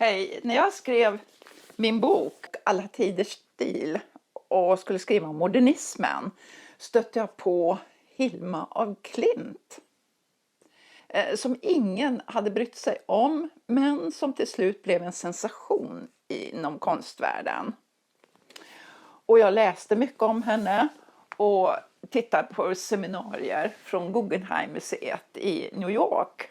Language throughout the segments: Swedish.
Hej, när jag skrev min bok Alla tiders stil och skulle skriva om modernismen stötte jag på Hilma af Klint. Som ingen hade brytt sig om, men som till slut blev en sensation inom konstvärlden. Och jag läste mycket om henne och tittade på seminarier från Guggenheim-museet i New York.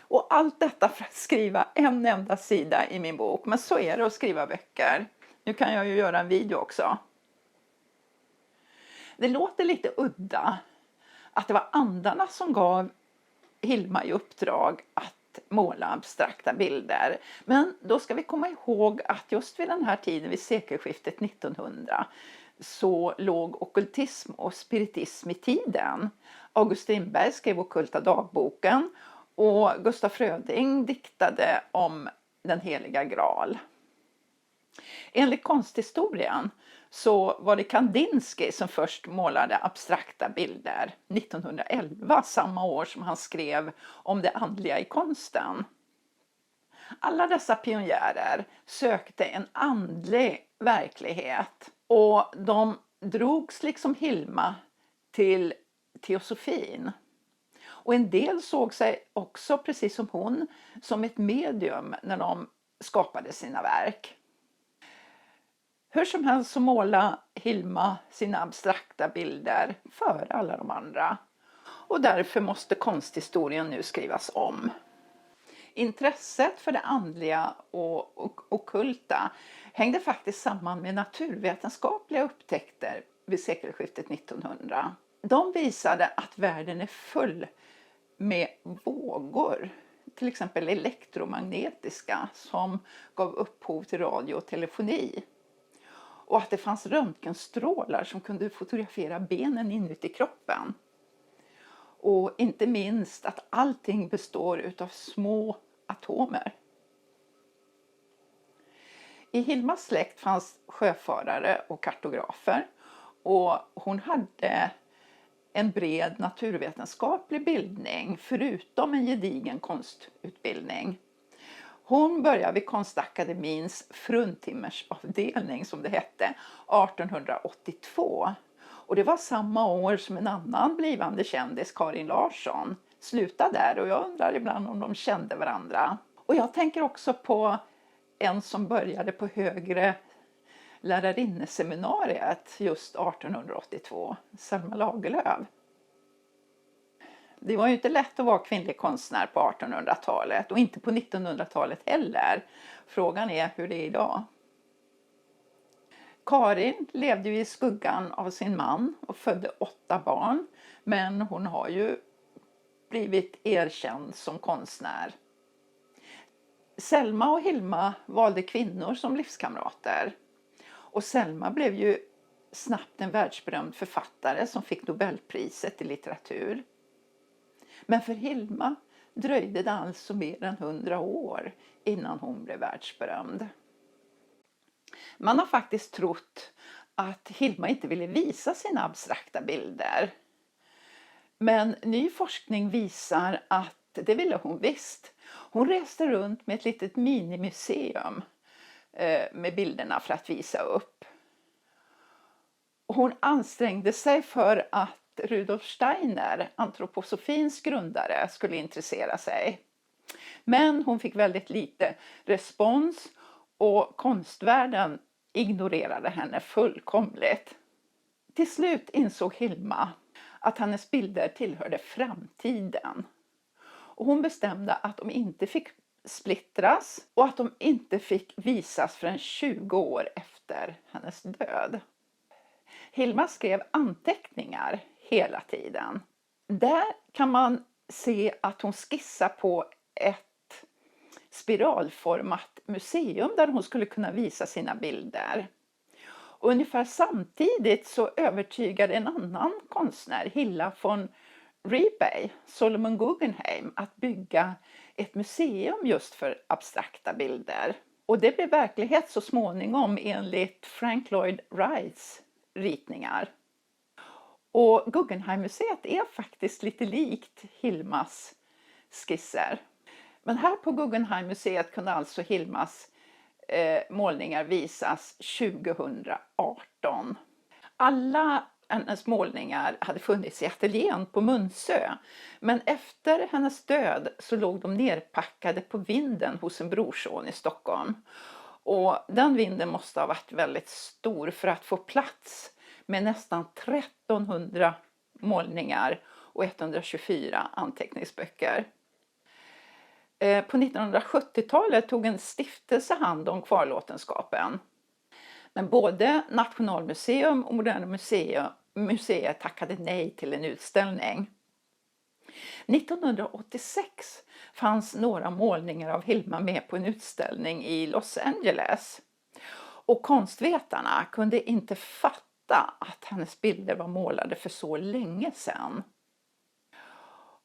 Och allt detta för att skriva en enda sida i min bok. Men så är det att skriva böcker. Nu kan jag ju göra en video också. Det låter lite udda att det var andarna som gav Hilma i uppdrag att måla abstrakta bilder. Men då ska vi komma ihåg att just vid den här tiden, vid sekelskiftet 1900, så låg ockultism och spiritism i tiden. August Strindberg skrev Ockulta dagboken och Gustaf Fröding diktade om den heliga graal. Enligt konsthistorien så var det Kandinsky som först målade abstrakta bilder 1911, samma år som han skrev om det andliga i konsten. Alla dessa pionjärer sökte en andlig verklighet och de drogs liksom Hilma till teosofin. Och en del såg sig också, precis som hon, som ett medium när de skapade sina verk. Hur som helst så målade Hilma sina abstrakta bilder före alla de andra. Och därför måste konsthistorien nu skrivas om. Intresset för det andliga och ockulta hängde faktiskt samman med naturvetenskapliga upptäckter vid sekelskiftet 1900. De visade att världen är full med vågor, till exempel elektromagnetiska, som gav upphov till radio och telefoni. Och att det fanns röntgenstrålar som kunde fotografera benen inuti kroppen. Och inte minst att allting består av små atomer. I Hilmas släkt fanns sjöfarare och kartografer. Och hon hade en bred naturvetenskaplig bildning förutom en gedigen konstutbildning. Hon började vid Konstakademins fruntimmersavdelning, som det hette, 1882. Och det var samma år som en annan blivande kändis, Karin Larsson, slutade där. Och jag undrar ibland om de kände varandra. Och jag tänker också på en som började på högre lärarinneseminariet just 1882, Selma Lagerlöf. Det var ju inte lätt att vara kvinnlig konstnär på 1800-talet och inte på 1900-talet heller. Frågan är hur det är idag. Karin levde ju i skuggan av sin man och födde 8 barn. Men hon har ju blivit erkänd som konstnär. Selma och Hilma valde kvinnor som livskamrater. Och Selma blev ju snabbt en världsberömd författare som fick Nobelpriset i litteratur. Men för Hilma dröjde det alltså mer än 100 år innan hon blev världsberömd. Man har faktiskt trott att Hilma inte ville visa sina abstrakta bilder. Men ny forskning visar att det ville hon visst. Hon reste runt med ett litet minimuseum med bilderna för att visa upp. Hon ansträngde sig för att Rudolf Steiner, antroposofins grundare, skulle intressera sig. Men hon fick väldigt lite respons och konstvärlden ignorerade henne fullkomligt. Till slut insåg Hilma att hennes bilder tillhörde framtiden. Och hon bestämde att de inte fick splittras och att de inte fick visas förrän 20 år efter hennes död. Hilma skrev anteckningar hela tiden. Där kan man se att hon skissar på ett spiralformat museum där hon skulle kunna visa sina bilder. Och ungefär samtidigt så övertygade en annan konstnär, Hilla von Rebay, Solomon Guggenheim, att bygga ett museum just för abstrakta bilder. Och det blev verklighet så småningom enligt Frank Lloyd Wrights ritningar. Och Guggenheim-museet är faktiskt lite likt Hilmas skisser. Men här på Guggenheim-museet kunde alltså Hilmas målningar visas 2018. Alla hennes målningar hade funnits i ateljén på Munsö, men efter hennes död så låg de nerpackade på vinden hos en brorson i Stockholm. Och den vinden måste ha varit väldigt stor för att få plats med nästan 1300 målningar och 124 anteckningsböcker. På 1970-talet tog en stiftelse hand om kvarlåtenskapen. Men både Nationalmuseum och Moderna museet tackade nej till en utställning. 1986 fanns några målningar av Hilma med på en utställning i Los Angeles. Och konstvetarna kunde inte fatta att hennes bilder var målade för så länge sedan.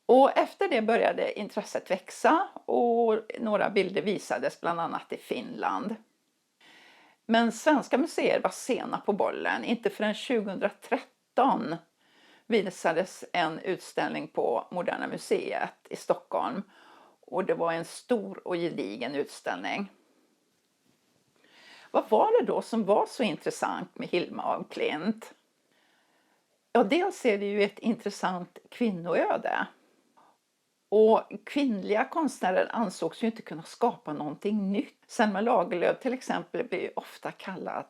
Och efter det började intresset växa och några bilder visades bland annat i Finland. Men svenska museer var sena på bollen. Inte förrän 2013 visades en utställning på Moderna museet i Stockholm. Och det var en stor och gedigen utställning. Vad var det då som var så intressant med Hilma af Klint? Ja, dels är det ju ett intressant kvinnoöde. Och kvinnliga konstnärer ansågs ju inte kunna skapa någonting nytt. Selma Lagerlöf till exempel blir ofta kallad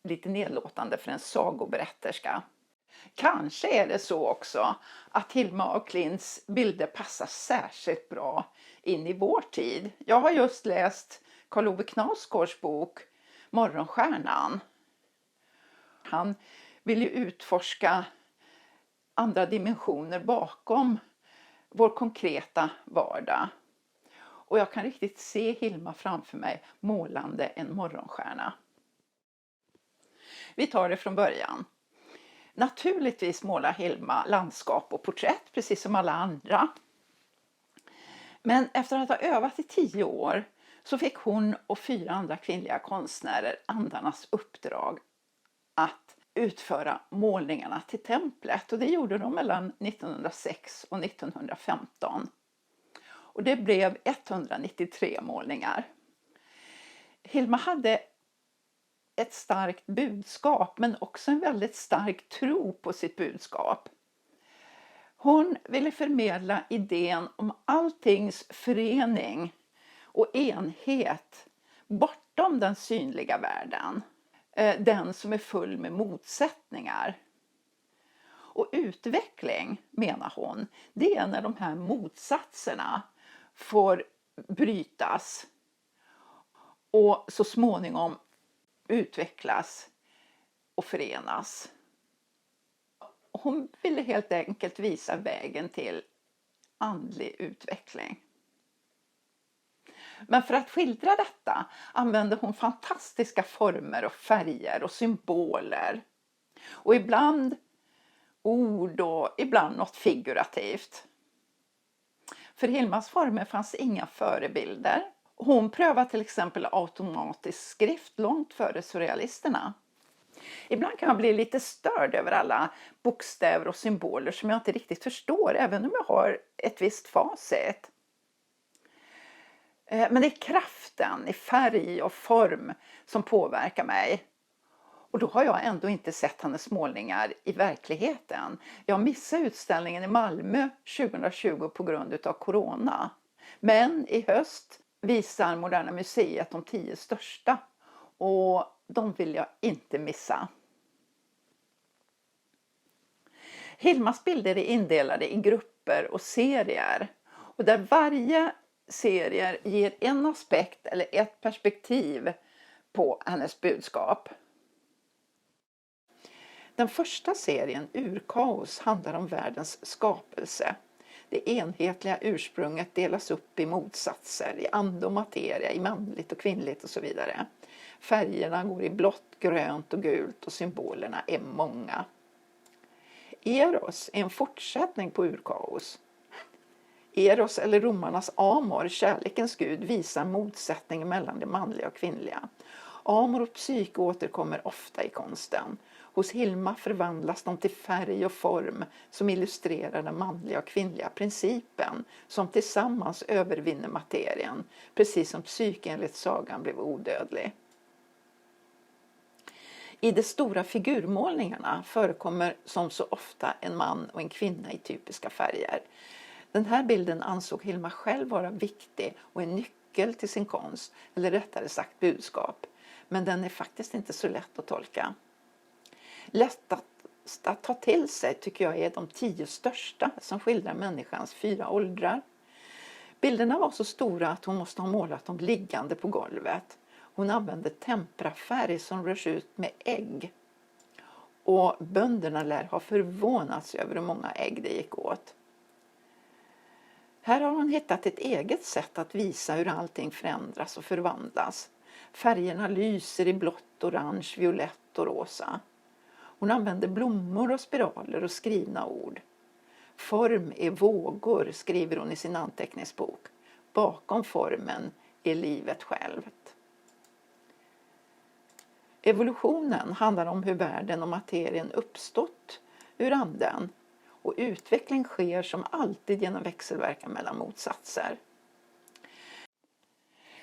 lite nedlåtande för en sagoberätterska. Kanske är det så också att Hilma af Klints bilder passar särskilt bra in i vår tid. Jag har just läst Karl Ove Knausgårds bok Morgonstjärnan. Han vill ju utforska andra dimensioner bakom vår konkreta vardag. Och jag kan riktigt se Hilma framför mig målande en morgonstjärna. Vi tar det från början. Naturligtvis målar Hilma landskap och porträtt precis som alla andra. Men efter att ha övat i 10 år så fick hon och 4 andra kvinnliga konstnärer andarnas uppdrag att utföra målningarna till templet. Och det gjorde de mellan 1906 och 1915. Och det blev 193 målningar. Hilma hade ett starkt budskap men också en väldigt stark tro på sitt budskap. Hon ville förmedla idén om alltings förening och enhet bortom den synliga världen. Den som är full med motsättningar. Och utveckling, menar hon, det är när de här motsatserna får brytas och så småningom utvecklas och förenas. Hon ville helt enkelt visa vägen till andlig utveckling. Men för att skildra detta använde hon fantastiska former och färger och symboler. Och ibland ord och ibland något figurativt. För Hilmas former fanns inga förebilder. Hon prövade till exempel automatisk skrift långt före surrealisterna. Ibland kan jag bli lite störd över alla bokstäver och symboler som jag inte riktigt förstår, även om jag har ett visst facit. Men det är kraften i färg och form som påverkar mig. Och då har jag ändå inte sett hennes målningar i verkligheten. Jag missade utställningen i Malmö 2020 på grund av corona. Men i höst visar Moderna museet de 10 största. Och de vill jag inte missa. Hilmas bilder är indelade i grupper och serier. Och där varje serier ger en aspekt eller ett perspektiv på hennes budskap. Den första serien, Urkaos, handlar om världens skapelse. Det enhetliga ursprunget delas upp i motsatser, i ande och materia, i manligt och kvinnligt och så vidare. Färgerna går i blått, grönt och gult och symbolerna är många. Eros är en fortsättning på Urkaos. Eros eller romarnas Amor, kärlekens gud, visar motsättningen mellan det manliga och kvinnliga. Amor och psyke återkommer ofta i konsten. Hos Hilma förvandlas de till färg och form som illustrerar den manliga och kvinnliga principen som tillsammans övervinner materien, precis som psyke enligt sagan blev odödlig. I de stora figurmålningarna förekommer som så ofta en man och en kvinna i typiska färger. Den här bilden ansåg Hilma själv vara viktig och en nyckel till sin konst, eller rättare sagt budskap. Men den är faktiskt inte så lätt att tolka. Lättast att ta till sig tycker jag är de 10 största som skildrar människans 4 åldrar. Bilderna var så stora att hon måste ha målat dem liggande på golvet. Hon använde temprafärg som rörs ut med ägg. Och bönderna lär ha förvånats över hur många ägg det gick åt. Här har hon hittat ett eget sätt att visa hur allting förändras och förvandlas. Färgerna lyser i blått, orange, violett och rosa. Hon använder blommor och spiraler och skrivna ord. Form är vågor, skriver hon i sin anteckningsbok. Bakom formen är livet självt. Evolutionen handlar om hur världen och materien uppstått ur anden. Och utveckling sker som alltid genom växelverkan mellan motsatser.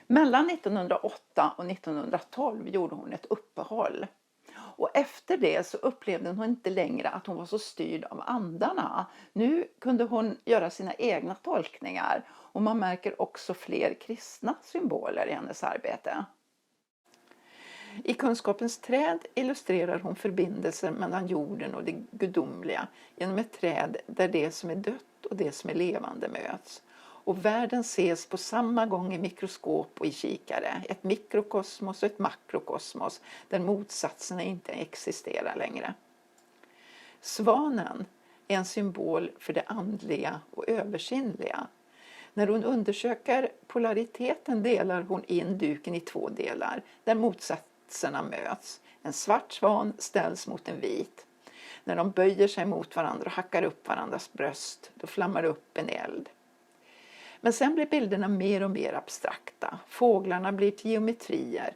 Mellan 1908 och 1912 gjorde hon ett uppehåll. Och efter det så upplevde hon inte längre att hon var så styrd av andarna. Nu kunde hon göra sina egna tolkningar och man märker också fler kristna symboler i hennes arbete. I Kunskapens träd illustrerar hon förbindelser mellan jorden och det gudomliga genom ett träd där det som är dött och det som är levande möts. Och världen ses på samma gång i mikroskop och i kikare. Ett mikrokosmos och ett makrokosmos där motsatserna inte existerar längre. Svanen är en symbol för det andliga och översinnliga. När hon undersöker polariteten delar hon in duken i 2 delar där motsatserna möts. En svart svan ställs mot en vit. När de böjer sig mot varandra och hackar upp varandras bröst, då flammar upp en eld. Men sen blir bilderna mer och mer abstrakta. Fåglarna blir till geometrier.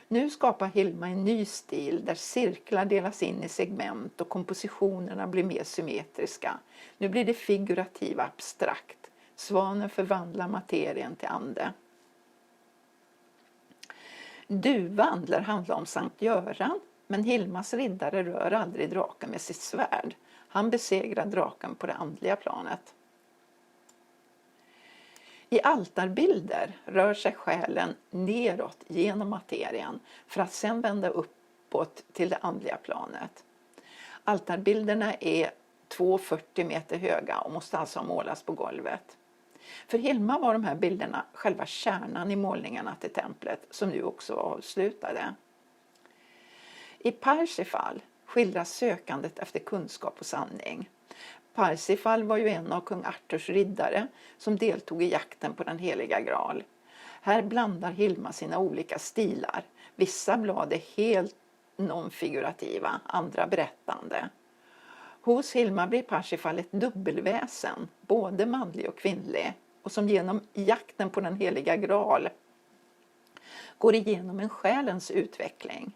Nu skapar Hilma en ny stil där cirklar delas in i segment och kompositionerna blir mer symmetriska. Nu blir det figurativ abstrakt. Svanen förvandlar materien till ande. Duvan lär handla om Sankt Göran, men Hilmas riddare rör aldrig draken med sitt svärd. Han besegrar draken på det andliga planet. I altarbilder rör sig själen neråt genom materien för att sedan vända uppåt till det andliga planet. Altarbilderna är 2,40 meter höga och måste alltså målas på golvet. För Hilma var de här bilderna själva kärnan i målningarna till templet som nu också var avslutade. I Parsifal skildras sökandet efter kunskap och sanning. Parsifal var ju en av kung Arthurs riddare som deltog i jakten på den heliga graal. Här blandar Hilma sina olika stilar. Vissa blad är helt nonfigurativa, andra berättande. Hos Hilma blir Parsifal ett dubbelväsen, både manlig och kvinnlig, och som genom jakten på den heliga graal går igenom en själens utveckling.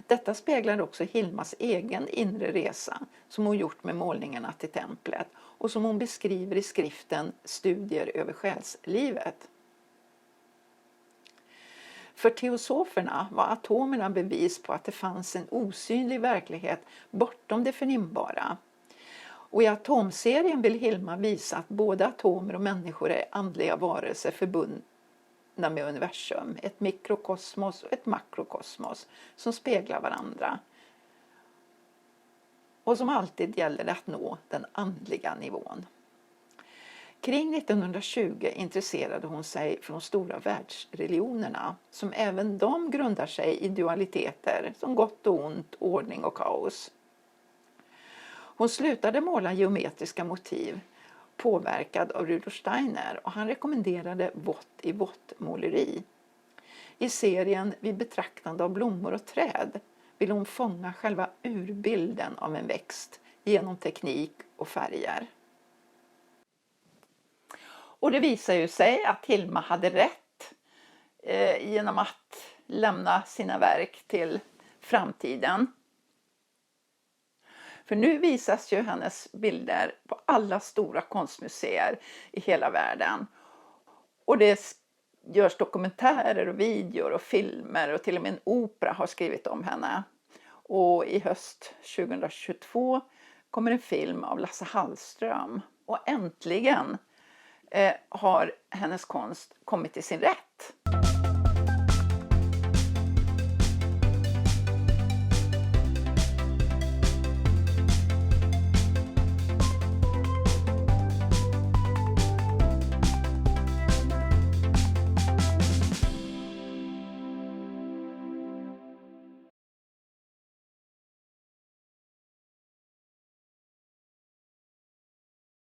Detta speglar också Hilmas egen inre resa som hon gjort med målningarna till templet och som hon beskriver i skriften Studier över själslivet. För teosoferna var atomerna bevis på att det fanns en osynlig verklighet bortom det förnimbara. Och i atomserien vill Hilma visa att både atomer och människor är andliga varelser förbundna med universum. Ett mikrokosmos och ett makrokosmos som speglar varandra. Och som alltid gäller det att nå den andliga nivån. Kring 1920 intresserade hon sig för de stora världsreligionerna som även de grundar sig i dualiteter som gott och ont, ordning och kaos. Hon slutade måla geometriska motiv påverkad av Rudolf Steiner och han rekommenderade vått i vått-måleri. I serien Vid betraktande av blommor och träd vill hon fånga själva urbilden av en växt genom teknik och färger. Och det visar ju sig att Hilma hade rätt genom att lämna sina verk till framtiden. För nu visas ju hennes bilder på alla stora konstmuseer i hela världen. Och det görs dokumentärer och videor och filmer och till och med en opera har skrivit om henne. Och i höst 2022 kommer en film av Lasse Hallström. Och äntligen har hennes konst kommit till sin rätt.